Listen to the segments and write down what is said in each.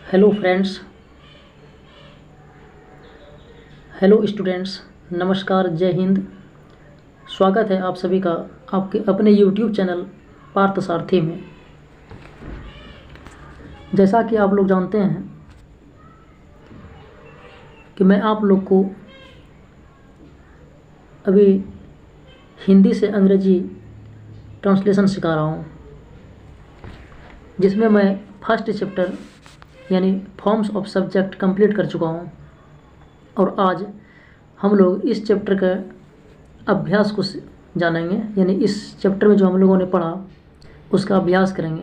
Hello friends, hello students, नमस्कार, जय हिंद। स्वागत है आप सभी का आपके अपने यूट्यूब चैनल पार्थसारथी में। जैसा कि आप लोग जानते हैं कि मैं आप लोग को अभी हिंदी से अंग्रेजी ट्रांसलेशन सिखा रहा हूँ, जिसमें मैं फर्स्ट चैप्टर यानी फॉर्म्स ऑफ सब्जेक्ट कंप्लीट कर चुका हूँ। और आज हम लोग इस चैप्टर का अभ्यास को जानेंगे, यानी इस चैप्टर में जो हम लोगों ने पढ़ा उसका अभ्यास करेंगे।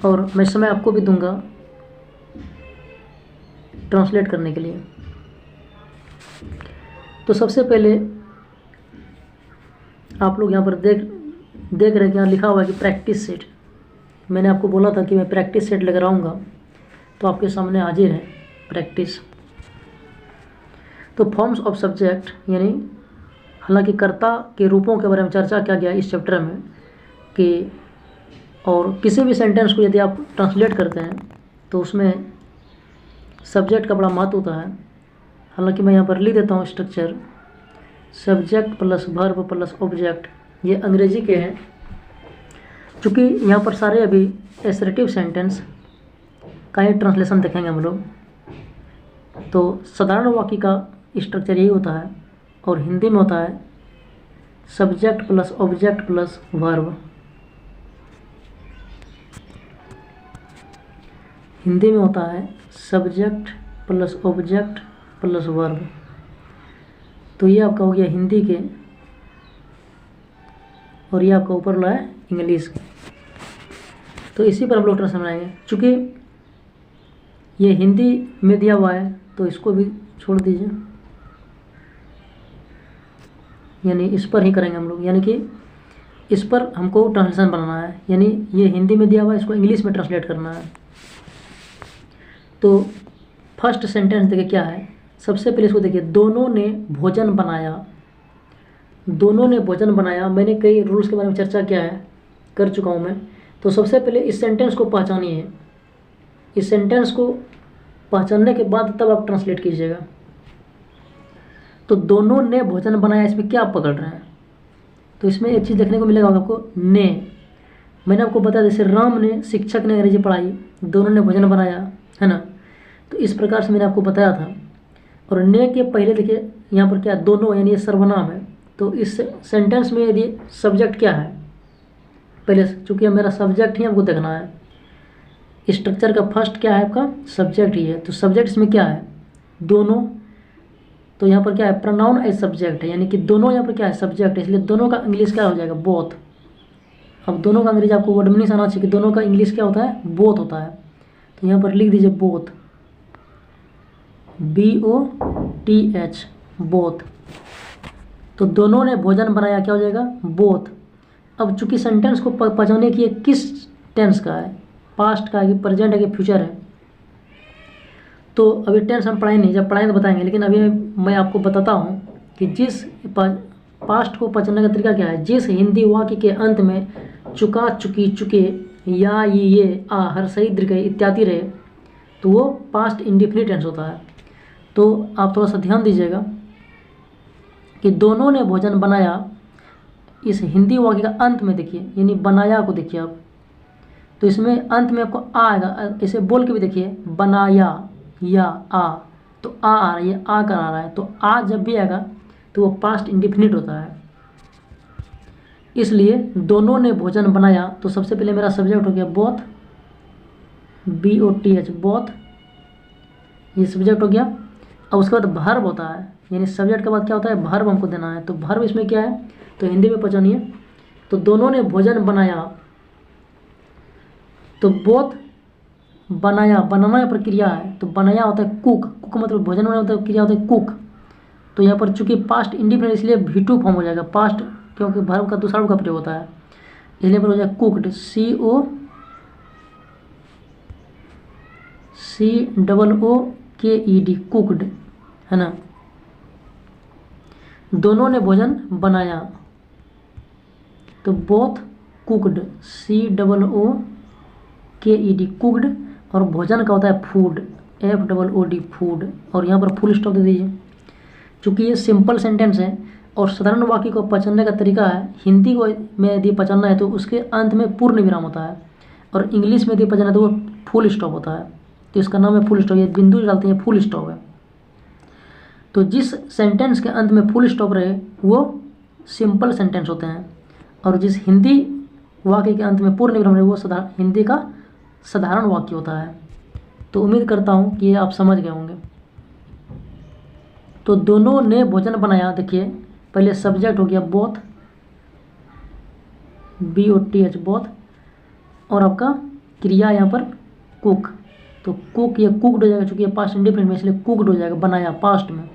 और मैं समय आपको भी दूंगा ट्रांसलेट करने के लिए। तो सबसे पहले आप लोग यहाँ पर देख रहे हैं कि यहाँ लिखा हुआ है कि प्रैक्टिस सेट। मैंने आपको बोला था कि मैं प्रैक्टिस सेट लेकर आऊँगा, तो आपके सामने हाजिर है प्रैक्टिस। तो फॉर्म्स ऑफ सब्जेक्ट यानी हालांकि कर्ता के रूपों के बारे में चर्चा किया गया इस चैप्टर में कि और किसी भी सेंटेंस को यदि आप ट्रांसलेट करते हैं तो उसमें सब्जेक्ट का बड़ा महत्व होता है। हालांकि मैं यहाँ पर लिख देता हूँ structure, subject plus verb plus object. ये अंग्रेजी के हैं, चूँकि यहाँ पर सारे अभी एसरेटिव सेंटेंस का ही ट्रांसलेशन देखेंगे हम लोग। तो साधारण वाक्य का स्ट्रक्चर यही होता है और हिंदी में होता है subject plus object plus verb. Hindi में होता है subject plus object plus verb. तो ये आपका हो गया हिंदी के, और ये आपका ऊपर वाला है इंग्लिश के। तो इसी पर हम लोग ट्रांसलेशन बनाएंगे। चूँकि ये हिंदी में दिया हुआ है तो इसको भी छोड़ दीजिए, यानी इस पर ही करेंगे हम लोग, यानी कि इस पर हमको ट्रांसलेशन बनाना है। यानी ये हिंदी में दिया हुआ है, इसको इंग्लिश में ट्रांसलेट करना है। तो फर्स्ट सेंटेंस देखिए क्या है। सबसे पहले इसको देखिए, दोनों ने भोजन बनाया। दोनों ने भोजन बनाया, मैंने कई रूल्स के बारे में चर्चा किया है, कर चुका हूँ मैं। तो सबसे पहले इस सेंटेंस को पहचानिए। इस सेंटेंस को पहचानने के बाद तब आप ट्रांसलेट कीजिएगा। तो दोनों ने भोजन बनाया, इसमें क्या आप पकड़ रहे हैं? तो इसमें एक चीज़ देखने को मिलेगा आपको, ने। मैंने आपको बताया जैसे राम ने, शिक्षक ने अंग्रेजी पढ़ाई, दोनों ने भोजन बनाया, है ना। तो इस प्रकार से मैंने आपको बताया था। और ने के पहले देखिए यहाँ पर क्या, दोनों, यानी ये सर्वनाम है। तो इस सेंटेंस में यदि सब्जेक्ट क्या है, पहले चूँकि मेरा सब्जेक्ट ही आपको देखना है। स्ट्रक्चर का फर्स्ट क्या है आपका, सब्जेक्ट ही है। तो सब्जेक्ट इसमें क्या है, दोनों। तो यहाँ पर क्या है, प्रोनाउन एज सब्जेक्ट है, यानी कि दोनों यहाँ पर क्या है, सब्जेक्ट है। इसलिए दोनों का इंग्लिश क्या हो जाएगा, बोथ। अब दोनों का अंग्रेजी आपको वर्ड मीनिंग आना चाहिए कि दोनों का इंग्लिश क्या होता है, बोथ होता है। तो यहाँ पर लिख दीजिए बोथ, BOTH, बोथ। तो दोनों ने भोजन बनाया, क्या हो जाएगा, बोथ। अब चूंकि सेंटेंस को पहचानने की किस टेंस का है, पास्ट का है कि प्रेजेंट है कि फ्यूचर है। तो अभी टेंस हम पढ़ाएंगे नहीं, जब पढ़ाएंगे तो बताएंगे। लेकिन अभी मैं आपको बताता हूँ कि जिस पास्ट को पहचानने का तरीका क्या है। जिस हिंदी वाक्य के अंत में चुका, चुकी, चुके, या, ये, आ, हर सही दीर्घ इत्यादि रहे तो वो पास्ट इंडेफिनिट टेंस होता है। तो आप थोड़ा सा ध्यान दीजिएगा कि दोनों ने भोजन बनाया, इस हिंदी वाक्य का अंत में देखिए, यानी बनाया को देखिए आप। तो इसमें अंत में आपको आ आएगा, इसे बोल के भी देखिए, बनाया, या, आ। तो आ रहा है, ये आ कर आ रहा है। तो आ जब भी आएगा तो वो पास्ट इंडेफिनिट होता है। इसलिए दोनों ने भोजन बनाया, तो सबसे पहले मेरा सब्जेक्ट हो गया बोथ, BOTH, बोथ, ये सब्जेक्ट हो गया। अब उसके बाद वर्ब होता है, यानी सब्जेक्ट के बाद क्या होता है, वर्ब हमको देना है। तो वर्ब इसमें क्या है, तो हिंदी में पहचानिए। तो दोनों ने भोजन बनाया, तो बोथ, बनाया, बनाना प्रक्रिया है। तो बनाया होता है कुक, कुक मतलब भोजन बनाना होता है, क्रिया होता है कुक। तो यहाँ पर चूंकि पास्ट इंडिफिनिट इसलिए V2 फॉर्म हो जाएगा, पास्ट, क्योंकि वर्ब का दूसरा रूप का प्रयोग होता है, इसलिए पर हो जाएगा कुक्ड, COOKED, कुक्ड, है ना। दोनों ने भोजन बनाया, तो बोथ कुक्ड, COOKED, कुक्ड। और भोजन का होता है फूड, FOOD फूड, और यहाँ पर फुल स्टॉप दे दीजिए। चूँकि ये सिंपल सेंटेंस है और साधारण वाक्य को पहचानने का तरीका है, हिंदी को में यदि पहचानना है तो उसके अंत में पूर्ण विराम होता है, और इंग्लिश में यदि पहचानना है तो वो फुल स्टॉप होता है। तो इसका नाम है फुल स्टॉप, ये बिंदु डालते हैं फुल स्टॉप है। तो जिस सेंटेंस के अंत में फुल स्टॉप रहे वो सिंपल सेंटेंस होते हैं, और जिस हिंदी वाक्य के अंत में पूर्ण विराम रहे वो हिंदी का साधारण वाक्य होता है। तो उम्मीद करता हूँ कि ये आप समझ गए होंगे। तो दोनों ने भोजन बनाया, देखिए पहले सब्जेक्ट हो गया बोथ, BOTH बोथ, और आपका क्रिया यहाँ पर कुक। तो कुक या कुकड हो जाएगा, चूँकि ये पास्ट इंडिफिनिट में इसलिए कुकड हो जाएगा, बनाया पास्ट में।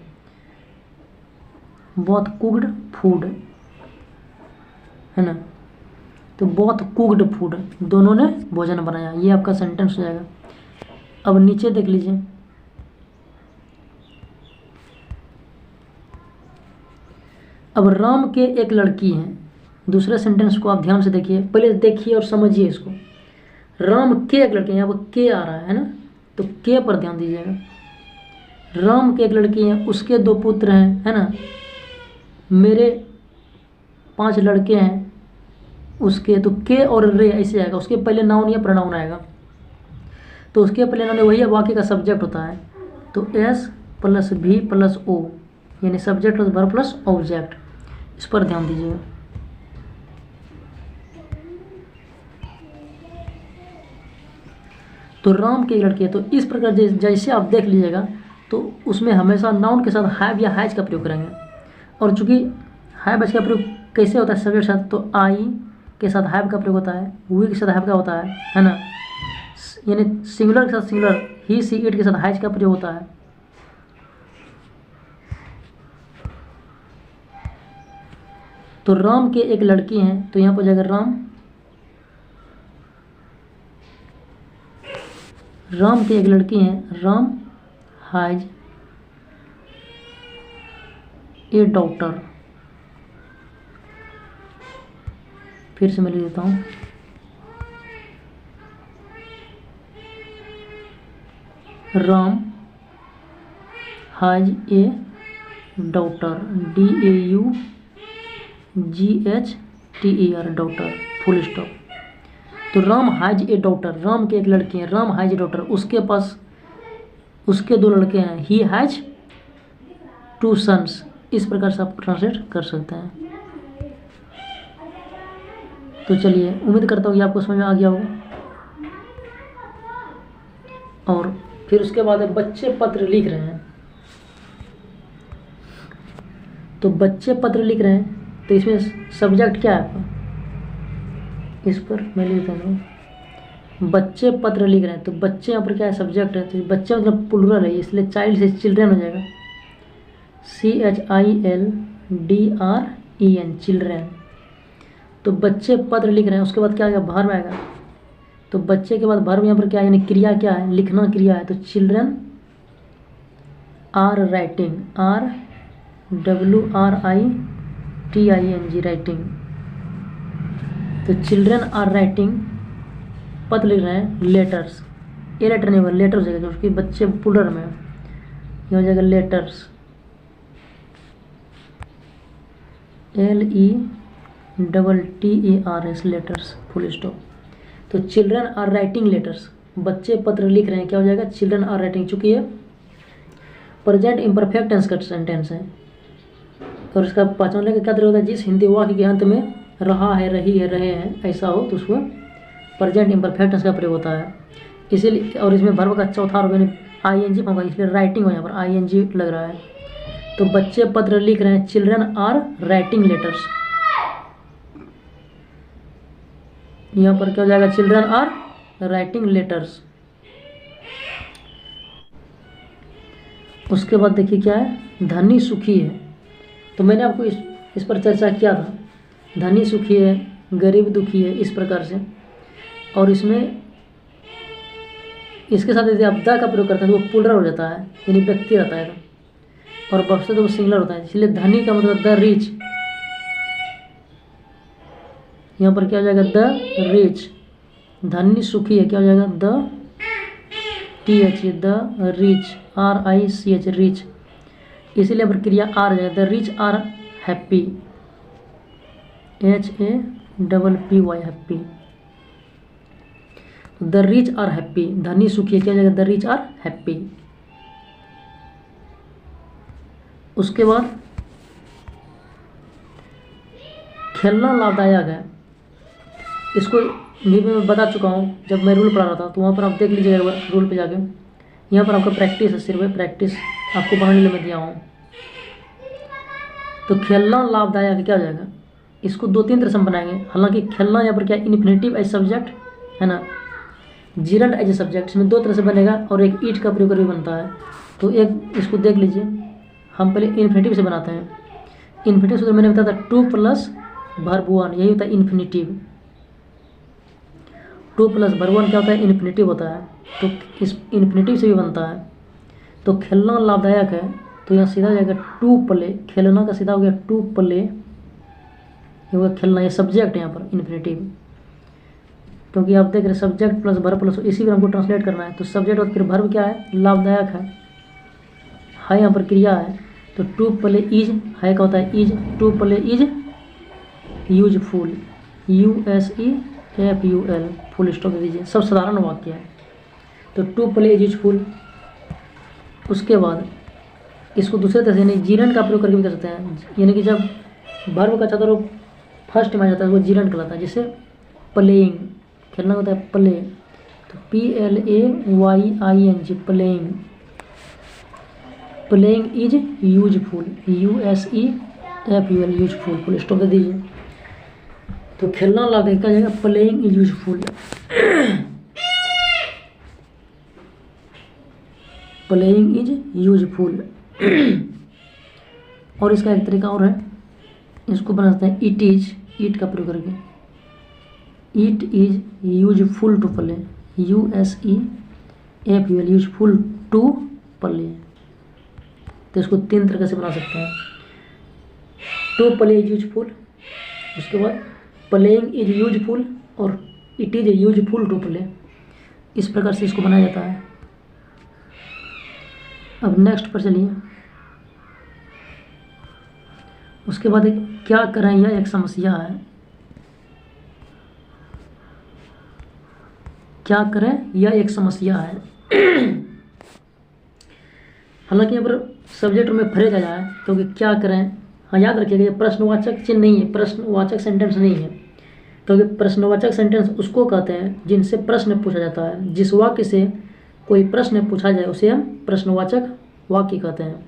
बोथ कुकड फूड है ना, तो बोथ कुकड फूड, दोनों ने भोजन बनाया, ये आपका सेंटेंस हो जाएगा। अब नीचे देख लीजिए, अब राम के एक लड़की है। दूसरे सेंटेंस को आप ध्यान से देखिए, पहले देखिए और समझिए इसको। राम के एक लड़की है, यहाँ पर के आ रहा है ना, तो के पर ध्यान दीजिएगा। राम के एक लड़की है, उसके 2 पुत्र हैं, है ना, मेरे 5 लड़के हैं उसके, तो के और रे ऐसे आएगा, उसके पहले नाउन या प्रोनाउन आएगा। तो उसके पहले नाउन वही वाक्य का सब्जेक्ट होता है, तो S + V + O, यानी subject plus verb plus object, इस पर ध्यान दीजिएगा। तो राम की एक लड़की है, तो इस प्रकार जैसे आप देख लीजिएगा, तो उसमें हमेशा नाउन के साथ हैव या हैज का प्रयोग करेंगे। और चूंकि हैव हैज का प्रयोग कैसे होता है सब्जेक्ट के साथ, तो आई के साथ हैव का प्रयोग होता है, वी के साथ हैव का होता है ना, यानी सिंगुलर के साथ सिंगुलर, ही सी इट के साथ हैज का प्रयोग होता है। तो राम के एक लड़की हैं, तो यहाँ पर जाएगा राम की एक लड़की हैं, राम हैज ए डॉटर। फिर से मैं लिख देता हूँ, Ram has a daughter, DAUGHTER daughter, full stop. तो Ram has a daughter, Ram के एक लड़की हैं, राम हैज ए डॉटर, उसके पास उसके 2 लड़के हैं, ही हैज 2 सन्स, इस प्रकार से आप ट्रांसलेट कर सकते हैं। तो चलिए, उम्मीद करता हूँ कि आपको समझ में आ गया होगा। और फिर उसके बाद बच्चे पत्र लिख रहे हैं, तो बच्चे पत्र लिख रहे हैं, तो इसमें सब्जेक्ट क्या है आपका, इस पर मैं लिख देता हूँ, बच्चे पत्र लिख रहे हैं, तो बच्चे यहाँ पर क्या है, सब्जेक्ट है, तो बच्चे मतलब प्लुरल है, इसलिए चाइल्ड से चिल्ड्रन हो जाएगा, CHILDREN, चिल्ड्रन। तो बच्चे पत्र लिख रहे हैं, उसके बाद क्या आएगा, वर्ब आएगा। तो बच्चे के बाद वर्ब यहाँ पर क्या है, यानी क्रिया क्या है, लिखना क्रिया है, तो children are writing, RWRITING, writing. तो चिल्ड्रन आर राइटिंग, पत्र लिख रहे हैं, लेटर्स, ए लेटर नहीं होगा, लेटर हो जाएगा, क्योंकि बच्चे प्लुरल में, ये हो जाएगा letters, LETTERS, letters, full stop. तो चिल्ड्रन आर राइटिंग लेटर्स, बच्चे पत्र लिख रहे हैं, क्या हो जाएगा, चिल्ड्रन आर राइटिंग, चूँकि ये प्रेजेंट इम्परफेक्ट टेंस का सेंटेंस है, और इसका पहचानने का क्या तरीका होता है, जिस हिंदी वाक्य के अंत में रहा है, रही है, रहे हैं ऐसा हो तो उसको प्रेजेंट इम्परफेक्ट टेंस का प्रयोग होता है। इसीलिए, और इसमें वर्ब का चौथा रूप यानी ING होगा, इसलिए राइटिंग हो, यहाँ पर ING लग रहा है। तो बच्चे पत्र लिख रहे हैं, चिल्ड्रन आर राइटिंग लेटर्स, यहाँ पर क्या हो जाएगा, चिल्ड्रन आर राइटिंग लेटर्स। उसके बाद देखिए क्या है, धनी सुखी है, तो मैंने आपको इस पर चर्चा किया था, धनी सुखी है, गरीब दुखी है, इस प्रकार से। और इसमें इसके साथ यदि आप द का प्रयोग करते हैं तो वो प्लुरल हो जाता है, यानी व्यक्ति रहता है, और बख्शे तो वो सिंगुलर होता है, इसलिए धनी का मतलब द रिच, यहाँ पर क्या हो जाएगा, द रिच। धनी सुखी है, क्या हो जाएगा, the TH, the rich, RICH, rich, इसीलिए प्रक्रिया आर जाएगा, the rich are happy, HAPPY, happy, the rich are happy, धनी सुखी है, क्या जाएगा, द रिच आर हैप्पी। उसके बाद खेलना लाभदायक है, इसको भी मैं बता चुका हूँ जब मैं रूल पढ़ा रहा था, तो वहाँ पर आप देख लीजिएगा एक बार रूल पे जाके। यहाँ पर आपका प्रैक्टिस है, सिर्फ प्रैक्टिस आपको पढ़ने में दिया हूँ। तो खेलना लाभदायक है, क्या हो जाएगा, इसको 2-3 तरह से हम बनाएंगे। हालांकि खेलना यहाँ पर क्या, इन्फिनेटिव एज सब्जेक्ट है ना, जीरंट एज ए सब्जेक्ट, इसमें 2 तरह से बनेगा, और एक ईट का प्रयोग करके बनता है। तो एक इसको देख लीजिए, हम पहले इन्फिनेटिव से बनाते हैं। इन्फिनेटिव से मैंने बताया था 2 + वर्ब 1, यही होता है इन्फिनेटिव। 2 + वर्ब 1 क्या होता है, इन्फिनेटिव होता है। तो इस इन्फिनेटिव से भी बनता है। तो खेलना लाभदायक है, तो यहाँ सीधा हो जाएगा 2 प्ले, खेलना का सीधा हो गया 2 प्ले, ये होगा खेलना, ये सब्जेक्ट है यहाँ पर इन्फिनेटिव, क्योंकि आप देख रहे हैं सब्जेक्ट प्लस वर्ब प्लस, इसी पर हमको ट्रांसलेट करना है। तो सब्जेक्ट और फिर वर्ब क्या है, लाभदायक है, हाई यहाँ पर क्रिया है। तो 2 प्ले इज, हाई का होता है is, 2 play is useful, USEFUL, full stop दे दीजिए, सब साधारण वाक्य है। तो 2 प्ले इज यूजफुल। उसके बाद इसको दूसरे तरह से यानी जीरंट का प्रयोग करके भी कर सकते हैं, यानी कि जब वर्ब का चादर फर्स्ट में आ जाता है वो जीरंट कहलाता है। जैसे प्लेइंग, खेलना होता है प्ले, तो PLAYING, playing. Playing is useful, USEFUL, useful, full stop दे दीजिए। तो खेलना लाभदायक का जाएगा playing is useful, playing is useful. और इसका एक तरीका और है, इसको बना सकते हैं इट इज, ईट का प्रयोग करके, it is useful to play, USEFUL, useful to play. तो इसको 3 तरीके से बना सकते हैं, टू प्ले इज यूजफुल, उसके बाद प्लेइंग इज यूजफुल, और it is useful to play. इस प्रकार से इसको बनाया जाता है। अब नेक्स्ट पर चलिए। उसके बाद क्या करें, यह एक समस्या है, क्या करें यह एक समस्या है। हालांकि यहाँ पर सब्जेक्ट में फ्रेज आया है, क्योंकि क्या करें, हाँ याद रखिएगा ये प्रश्नवाचक चिन्ह नहीं है, प्रश्नवाचक सेंटेंस नहीं है, क्योंकि प्रश्नवाचक सेंटेंस उसको कहते हैं जिनसे प्रश्न पूछा जाता है। जिस वाक्य से कोई प्रश्न पूछा जाए उसे हम प्रश्नवाचक वाक्य कहते हैं।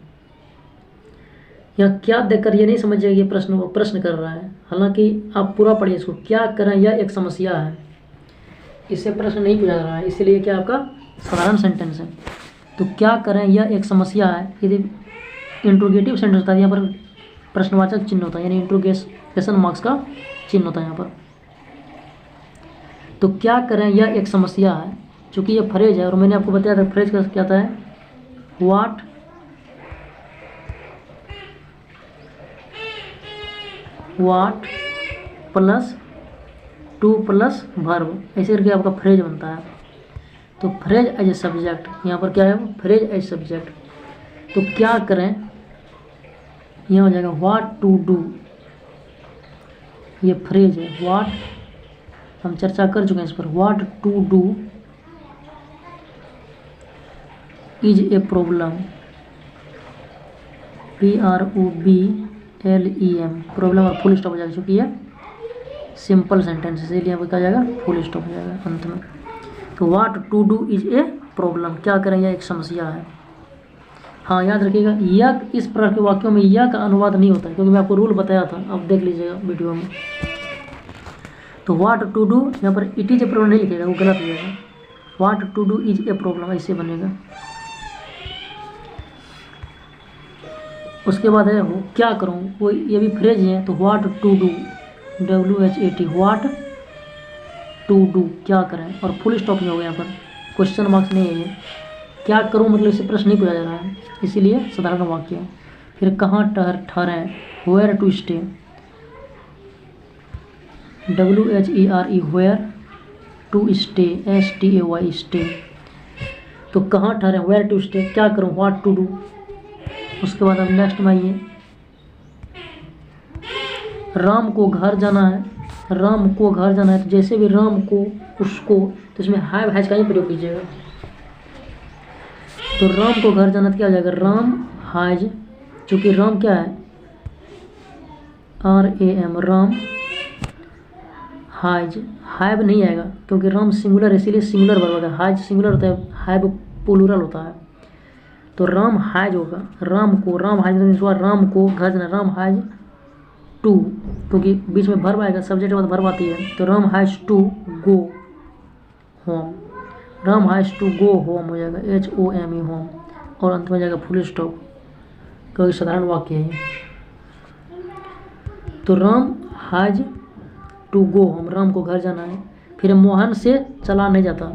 यहाँ क्या देखकर ये नहीं समझिए ये प्रश्न कर रहा है, हालांकि आप पूरा पढ़िए इसको। क्या करें यह एक समस्या है, इससे प्रश्न नहीं पूछा जा रहा है, इसीलिए क्या आपका साधारण सेंटेंस है। तो क्या करें यह एक समस्या है, यदि इंट्रोगेटिव सेंटेंस होता है, यहाँ पर प्रश्नवाचक चिन्ह होता है, यानी इंट्रोगेशन मार्क्स का चिन्ह होता है यहाँ पर। तो क्या करें यह एक समस्या है, चूँकि यह फ्रेज है, और मैंने आपको बताया था फ्रेज का क्या होता है, वाट प्लस 2 + वर्ब, ऐसे करके आपका फ्रेज बनता है। तो फ्रेज एज ए सब्जेक्ट, यहाँ पर क्या है, फ्रेज एज सब्जेक्ट। तो क्या करें, यहाँ हो जाएगा व्हाट टू डू, ये फ्रेज है, व्हाट, हम चर्चा कर चुके हैं इस पर। What to do is a problem, PROBLEM, problem, और फुल स्टॉप हो जाएगा, क्योंकि ये सिंपल सेंटेंस, इसीलिए क्या हो जाएगा, फुल स्टॉप हो जाएगा अंत में। तो what to do is a problem, क्या करें यह एक समस्या है। हाँ याद रखिएगा, यह इस प्रकार के वाक्यों में यह का अनुवाद नहीं होता है, क्योंकि मैं आपको रूल बताया था, आप देख लीजिएगा वीडियो में। तो व्हाट टू डू, यहाँ पर इट इज ए प्रॉब्लम नहीं लिखेगा, वो गलत हो जाएगा। What to do is a problem, ऐसे बनेगा। उसके बाद है वो क्या करूँ, वो ये भी फ्रेज है। तो what to do, WHAT, what to do, क्या करें, और फुल स्टॉप में हो गया, यहाँ पर क्वेश्चन मार्क्स नहीं है ये। क्या करूँ मतलब इससे प्रश्न नहीं पूछा जा रहा है, इसीलिए साधारण वाक्य है। फिर कहाँ ठहरें, where to stay, WHERE, where to stay, STAY, stay. तो कहाँ ठहरे, वेयर टू स्टे, क्या करूँ, व्हाट टू डू। उसके बाद अब नेक्स्ट में आइए, राम को घर जाना है, राम को घर जाना है, तो जैसे भी राम को, उसको, तो इसमें हैज का ही प्रयोग कीजिएगा। तो राम को घर जाना तो क्या हो जाएगा, राम हैज, चूँकि राम क्या है, RAM, राम हैज, हैव नहीं आएगा क्योंकि राम सिंगुलर है, इसीलिए सिंगुलर वर्ब होगा। हैज सिंगुलर होता है, हैव प्लूरल होता है। तो राम हैज होगा, राम को, राम हैज मतलब राम को घर जाना, राम हैज टू, क्योंकि बीच में वर्ब आएगा, सब्जेक्ट के बाद वर्ब आती है, तो Ram has to go home, Ram has to go home हो जाएगा, HOME होम, और अंत में जाएगा फुल स्टॉप, क्योंकि साधारण वाक्य है। तो Ram has to go home, राम को घर जाना है। फिर मोहन से चला नहीं जाता।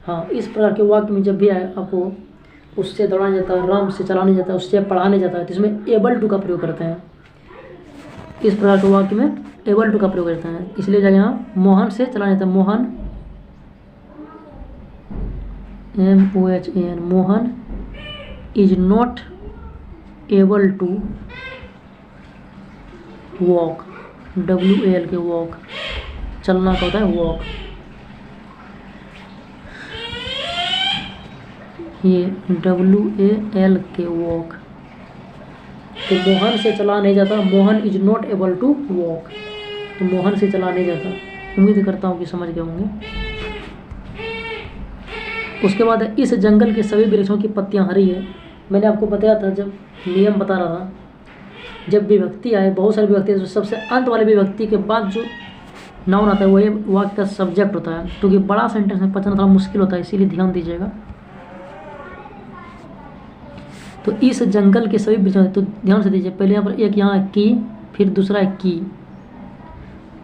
हाँ, इस प्रकार के वाक्य में जब भी आए आपको उससे दौड़ा नहीं जाता, राम से चला नहीं जाता, उससे पढ़ा नहीं जाता है, तो इसमें एबल टू का प्रयोग करते हैं। इस प्रकार के वाक्य में एबल टू का प्रयोग करते हैं, इसलिए जगह यहाँ मोहन से चला नहीं जाता, Mohan MOHAN, Mohan is not able to walk, WAL K walk, चलना का होता है वॉक, ये WAL के वॉक। तो मोहन से चला नहीं जाता, Mohan is not able to walk, तो मोहन से चला नहीं जाता। उम्मीद करता हूँ कि समझ गए होंगे। उसके बाद इस जंगल के सभी वृक्षों की पत्तियां हरी है। मैंने आपको बताया था, जब नियम बता रहा था, जब विभक्ति आए, बहुत सारी विभक्ति है, तो सबसे अंत वाले विभक्ति के बाद जो नाउन आता है वही वाक्य का सब्जेक्ट होता है, क्योंकि बड़ा सेंटेंस में पढ़ना थोड़ा मुश्किल होता है, इसीलिए ध्यान दीजिएगा। तो इस जंगल के सभी वृक्षों, तो ध्यान से दीजिए, पहले यहाँ पर एक यहाँ की, फिर दूसरा है की,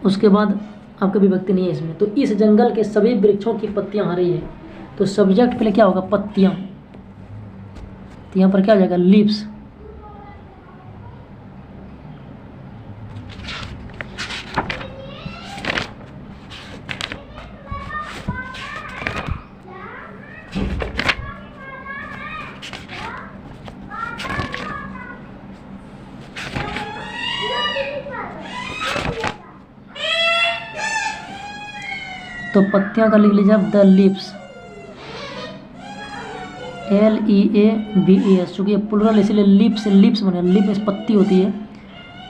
उसके बाद आपका विभक्ति नहीं है इसमें। तो इस जंगल के सभी वृक्षों की पत्तियां हरी है, तो सब्जेक्ट पहले क्या होगा, पत्तियां, तो यहाँ पर क्या हो जाएगा, लीव्स। तो पत्तियां का लिख लीजिए आप, द लिप्स, LEAVES, चूँकि ये प्लुरल इसलिए लिप्स, लिप्स बने, लिप्स पत्ती होती है,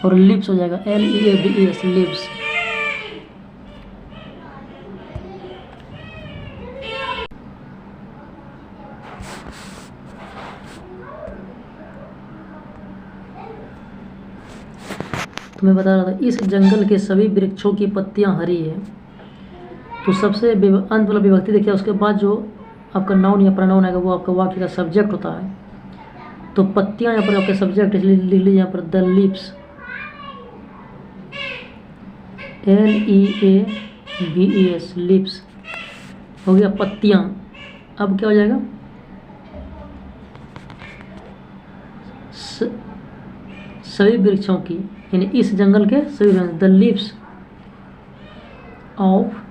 और लिप्स हो जाएगा LEAVES, लिप्स। तो मैं बता रहा था, इस जंगल के सभी वृक्षों की पत्तियां हरी है। तो सबसे अंत वाला विभक्ति देखिए, उसके बाद जो आपका नाउन या प्रोनाउन आएगा वो आपका वाक्य का सब्जेक्ट होता है। तो पत्तियां यहाँ पर आपके सब्जेक्ट, इसलिए लिख लीजिए यहाँ पर द लिप्स, LEAVES, लिप्स हो गया, पत्तियां। अब क्या हो जाएगा, सभी वृक्षों की, यानी इस जंगल के सभी, the lips of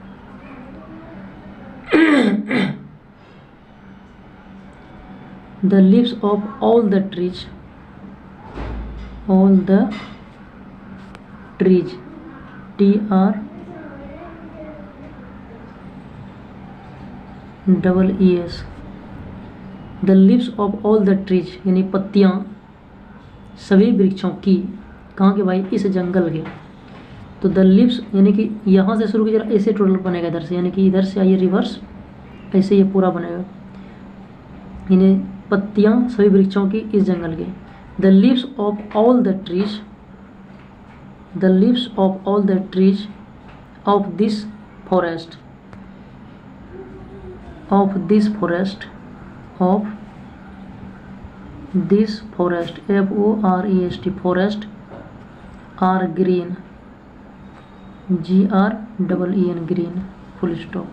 the leaves of all the trees, TREES, the leaves of all the trees, यानी पत्तियां सभी वृक्षों की, कहाँ के भाई, इस जंगल के। तो द लिव्स यानी कि यहाँ से शुरू कीजिए, ऐसे टोटल बनेगा इधर से, यानी कि इधर से आइए रिवर्स, ऐसे ये पूरा बनेगा, यानी पत्तियां सभी वृक्षों की इस जंगल के। The leaves of all the trees, the leaves of all the trees of this forest, of this forest, of this forest, FOREST, forest, are green, GREEN, green, full stop.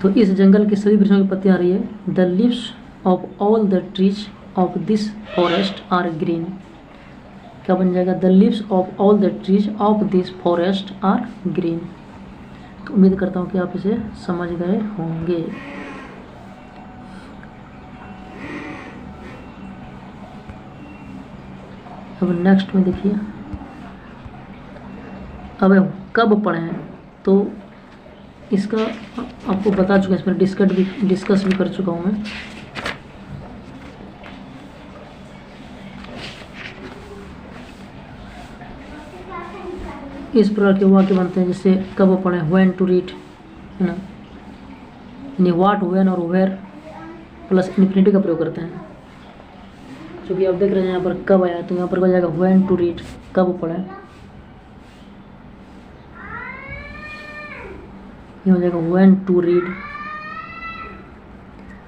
तो इस जंगल के सभी वृक्षों की पत्तियां आ रही है। The leaves of all the trees of this forest are green, क्या बन जाएगा, the leaves of all the trees of this forest are green. तो उम्मीद करता हूँ कि आप इसे समझ गए होंगे। अब नेक्स्ट में देखिए, अब कब पढ़े हैं, तो इसका आपको बता चुका, इसमें डिस्कस भी कर चुका हूँ मैं। इस प्रकार के वाक्य बनते हैं जिससे कब पढ़े, व्हेन टू रीड, है ना, यानी व्हाट, व्हेन और वेयर प्लस इन्फिनिटी का प्रयोग करते हैं। क्योंकि आप देख रहे हैं यहाँ पर कब आया, तो यहाँ पर हो जाएगा व्हेन टू रीड, कब पढ़े, ये हो जाएगा व्हेन टू रीड।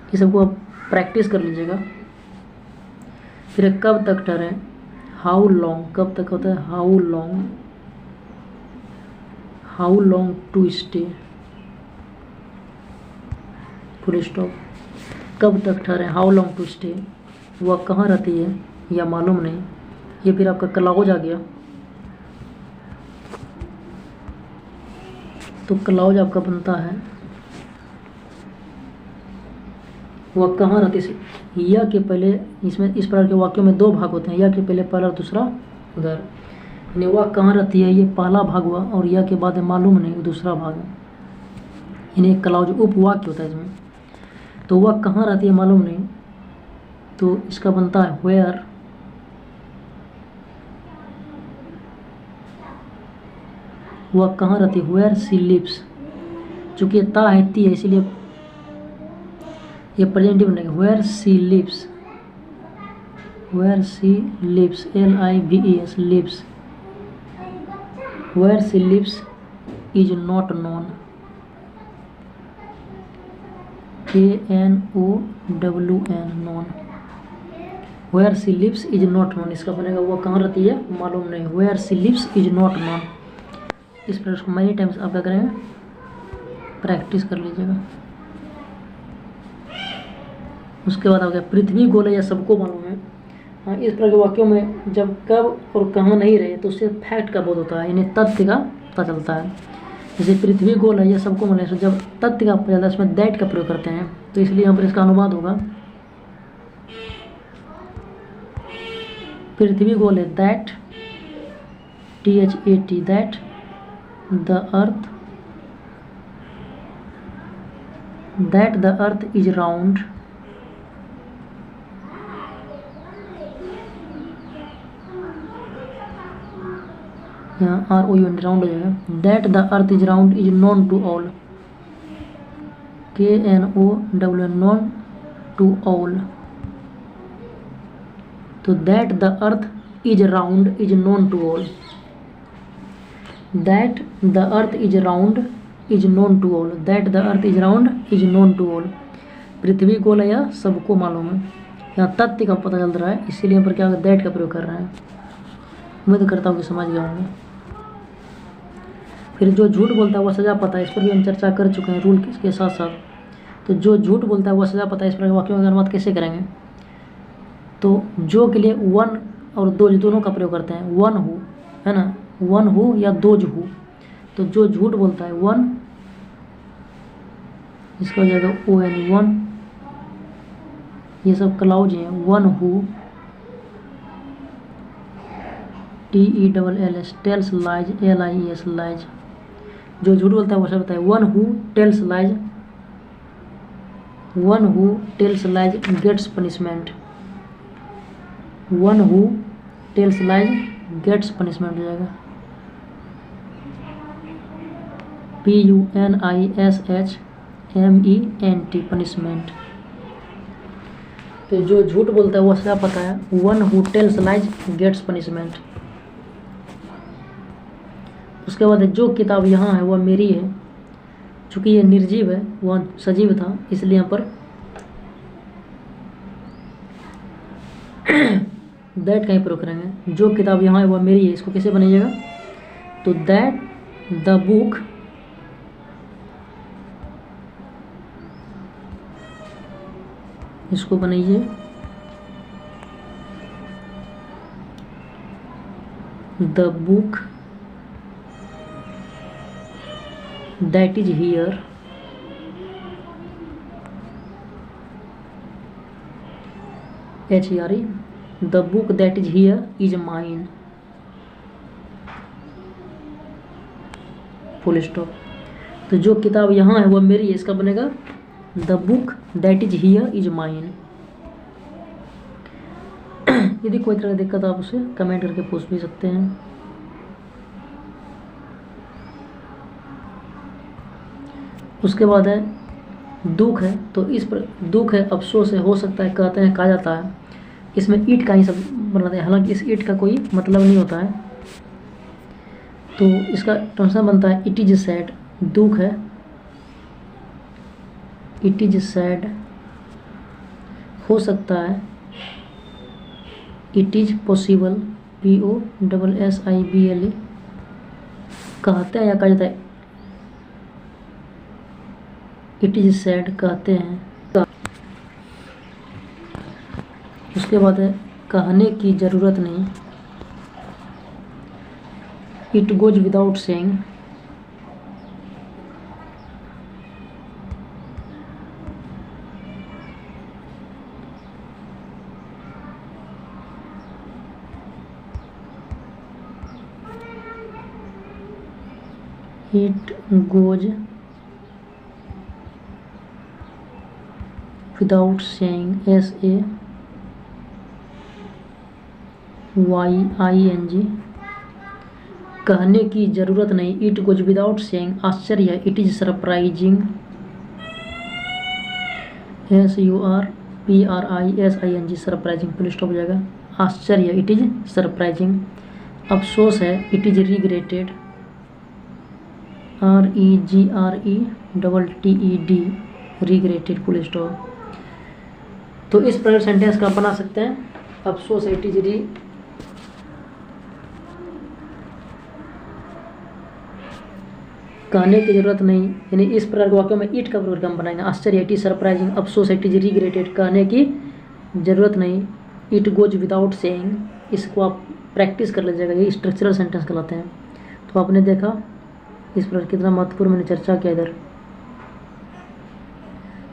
ये सबको आप प्रैक्टिस कर लीजिएगा। फिर कब तक ठहरे, हाउ लॉन्ग, कब तक होता है how long, how long to stay, full stop. कब तक ठहरे, हाउ लॉन्ग टू स्टे, वह कहाँ रहती है या मालूम नहीं। ये फिर आपका क्लाउज आ गया, तो क्लाउज आपका बनता है वह कहाँ रहती है, या के पहले, इसमें इस प्रकार के वाक्यों में दो भाग होते हैं, या के पहले पहला और दूसरा उधर, यानी वह कहाँ रहती है ये पहला भाग हुआ, और या के बाद मालूम नहीं दूसरा भाग है, यानी एक क्लाउज उपवाक्य होता है इसमें। तो वह कहाँ रहती है मालूम नहीं, तो इसका बनता है वेयर, वह कहाँ रहती है, वेयर सी लिव्स। चूँकि ता है ती है, इसीलिए ये प्रेजेंटिव बनेगा, where she lives, where she lives, LIVES lives, where she lives is not known, KNOWN known, where she lives is not known. इसका बनेगा वह कहाँ रहती है मालूम नहीं, where she lives is not known. इस पर उसको मैनी टाइम्स आप क्या करेंगे, प्रैक्टिस कर लीजिएगा। उसके बाद आ गया पृथ्वी गोल है या सबको मालूम है। हाँ, इस प्रकार के वाक्यों में जब कब और कहाँ नहीं रहे तो उससे फैक्ट का बोध होता है, यानी तथ्य का पता चलता है। जैसे पृथ्वी गोल है या सबको मालूम है, जब तथ्य का पता चलता है उसमें दैट का प्रयोग करते हैं, तो इसलिए यहाँ पर इसका अनुवाद होगा पृथ्वी गोल है, that THAT that the earth is round, यहाँ ROUND राउंड हो जाएगा, that the earth is round is known to all, KNOWN known to all. तो that the earth is round is known to all, that the earth is round is known to all, that the earth is round is known to all. पृथ्वी गोल है या सबको मालूम है, यहाँ तथ्य का पता चल रहा है, इसीलिए यहाँ पर क्या होगा, दैट का प्रयोग कर रहे हैं। उम्मीद करता हूँ कि समझ गया होंगे। फिर जो झूठ बोलता है वह सजा पाता है, इस पर भी हम चर्चा कर चुके हैं रूल के साथ साथ। तो जो झूठ बोलता है वह सजा पाता है, इस पर वाक्यों का अनुवाद कैसे करेंगे, तो जो के लिए वन और दो दोनों का प्रयोग करते हैं, वन हु, है ना, वन हु या दोज हु। तो जो झूठ बोलता है वन, इसका हो जाएगा ON वन, ये सब क्लाउज हैं, one who, TELLS tells lies, LIES lies. जो झूठ बोलता है वो सब बताए, one who tells lies, one who tells lies gets punishment, one who tells lies gets punishment हो जाएगा, PUNISHMENT पनिशमेंट। तो जो झूठ बोलता है वो सजा पाता है, one who tells lies gets punishment. उसके बाद जो किताब यहाँ है वह मेरी है, चूँकि ये निर्जीव है वह सजीव था, इसलिए यहाँ पर दैट का ही प्रयोग करेंगे। जो किताब यहाँ है वह मेरी है, इसको कैसे बनाइएगा, तो दैट द बुक इसको बनाइए, the book that is here HERE the book that is here is mine, full stop. तो जो किताब यहाँ है वो मेरी है, इसका बनेगा the book that is here is mine. यदि कोई तरह की दिक्कत आप उसे कमेंट करके पूछ भी सकते हैं। उसके बाद है दुख है, तो इस पर दुख है, अफसोस है, हो सकता है, कहते हैं, कहा जाता है। इसमें ईट का ही सब बनाते हैं, हालांकि इस ईट का कोई मतलब नहीं होता है। तो इसका ट्रांसलेशन बनता है इट इज सैड, दुख है, इट इज सैड, हो सकता है, इट इज पॉसिबल, POSSIBLE, कहते हैं या कहा जाता है, इट इज सैड, कहते हैं। उसके बाद है कहने की ज़रूरत नहीं, it goes without saying, it goes without saying, SAYING, कहने की ज़रूरत नहीं, इट गोज विदाउट सेइंग, आश्चर्य है, it is surprising, SURPRISING, surprising, full stop हो जाएगा। आश्चर्य, इट इज़ सरप्राइजिंग। अफसोस है, it is regretted, REGRETTED, regretted, full stop. तो इस प्रकार सेंटेंस का आप बना सकते हैं। अफसोस है, इट इज़ कहने की जरूरत नहीं, यानी इस प्रकार के वाक्यों में ईट का प्रयोग हम बनाएंगे। आश्चर्य, इट इज सरप्राइजिंग, अफसोस, इट इज रिग्रेटेड, कहने की जरूरत नहीं, इट गोज विदाउट सेइंग। इसको आप प्रैक्टिस कर लीजिएगा, ये स्ट्रक्चरल सेंटेंस कहलाते हैं। तो आपने देखा इस प्रकार कितना महत्वपूर्ण मैंने चर्चा किया इधर।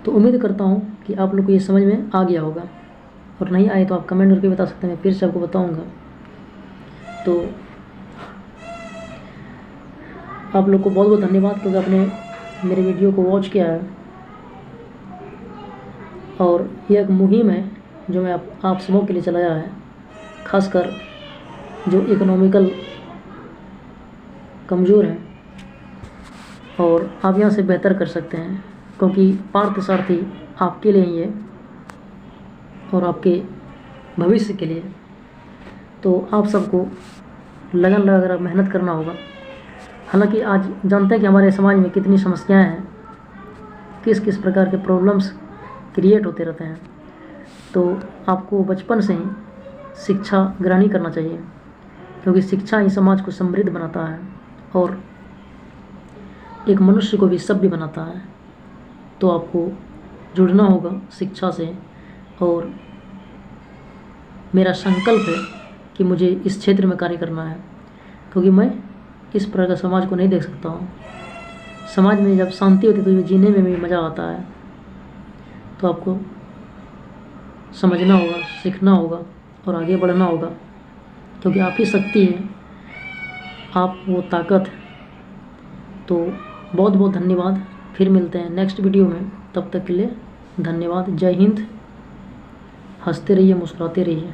तो उम्मीद करता हूँ कि आप लोग को ये समझ में आ गया होगा, और नहीं आए तो आप कमेंट करके बता सकते हैं, फिर से आपको बताऊँगा। तो आप लोग को बहुत बहुत धन्यवाद, क्योंकि आपने मेरे वीडियो को वॉच किया है। और यह एक मुहिम है जो मैं आप सबों के लिए चलाया है, खासकर जो इकोनॉमिकल कमज़ोर हैं, और आप यहाँ से बेहतर कर सकते हैं, क्योंकि पार्थसारथी आपके लिए ही है और आपके भविष्य के लिए। तो आप सबको लगन लगाकर मेहनत करना होगा। हालांकि आज जानते हैं कि हमारे समाज में कितनी समस्याएं हैं, किस किस प्रकार के प्रॉब्लम्स क्रिएट होते रहते हैं। तो आपको बचपन से ही शिक्षा ग्रहण करना चाहिए, क्योंकि शिक्षा ही समाज को समृद्ध बनाता है और एक मनुष्य को भी सभ्य बनाता है। तो आपको जुड़ना होगा शिक्षा से, और मेरा संकल्प है कि मुझे इस क्षेत्र में कार्य करना है, क्योंकि मैं इस प्रकार का समाज को नहीं देख सकता हूँ। समाज में जब शांति होती है तो जीने में भी मज़ा आता है। तो आपको समझना होगा, सीखना होगा और आगे बढ़ना होगा, क्योंकि आप ही शक्ति है, आप वो ताकत है। तो बहुत बहुत धन्यवाद, फिर मिलते हैं नेक्स्ट वीडियो में। तब तक के लिए धन्यवाद। जय हिंद। हंसते रहिए, मुस्कुराते रहिए।